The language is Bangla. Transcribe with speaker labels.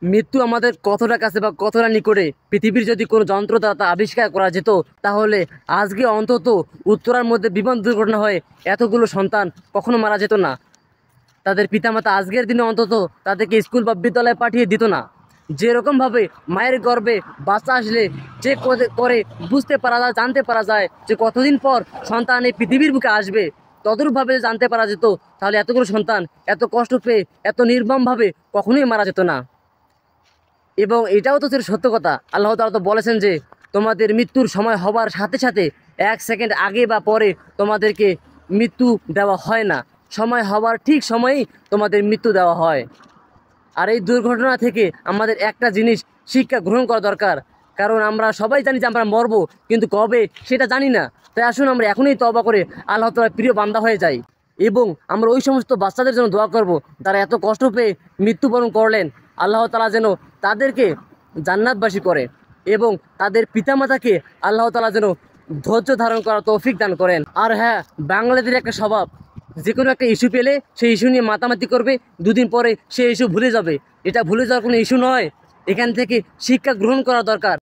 Speaker 1: মৃত্যু আমাদের কতটা কাছে বা কতটা নিকটে, পৃথিবীর যদি কোনো যন্ত্র দ্বারা তা আবিষ্কার করা যেত, তাহলে আজকে অন্তত উত্তরার মধ্যে বিমান দুর্ঘটনা হয়ে এতগুলো সন্তান কখনো মারা যেত না। তাদের পিতামাতা আজকের দিনে অন্তত তাদেরকে স্কুল বা বিদ্যালয়ে পাঠিয়ে দিত না। যেরকমভাবে মায়ের গর্ভে বাচ্চা আসলে যে করে বুঝতে পারা যায়, জানতে পারা যায় যে কতদিন পর সন্তান এই পৃথিবীর বুকে আসবে, তদরূপভাবে জানতে পারা যেত, তাহলে এতগুলো সন্তান এত কষ্ট পেয়ে এত নির্মমভাবে কখনোই মারা যেত না। এবং এটাও তো সত্য কথা, আল্লাহ তাআলা তো বলেছেন যে তোমাদের মৃত্যুর সময় হবার সাথে সাথে 1 সেকেন্ড আগে বা পরে তোমাদেরকে মৃত্যু দেওয়া হয় না, সময় হবার ঠিক সময়েই তোমাদের মৃত্যু দেওয়া হয়। আর এই দুর্ঘটনা থেকে আমাদের একটা জিনিস শিক্ষা গ্রহণ করা দরকার, কারণ আমরা সবাই জানি যে আমরা মরবো, কিন্তু কবে সেটা জানি না। তাই আসুন আমরা এখনই তওবা করে আল্লাহ তাআলার প্রিয় বান্দা হয়ে যাই, এবং আমরা ওই সমস্ত বাচ্চাদের জন্য দোয়া করব তারা এত কষ্ট পেয়ে মৃত্যুবরণ করলেন। আল্লাহ তাআলা যেন তাদেরকে জান্নাতবাসী করে, এবং তাদের পিতামাতাকে আল্লাহ তাআলা যেন ধৈর্য ধারণ করার তৌফিক দান করেন। আর হ্যাঁ, বাঙালিদের একটা স্বভাব, যে কোনো একটা ইস্যু পেলে সেই ইস্যু নিয়ে মাতামাতি করবে, দুদিন পরে সেই ইস্যু ভুলে যাবে। এটা ভুলে যাওয়ার কোনো ইস্যু নয়, এখান থেকে শিক্ষা গ্রহণ করা দরকার।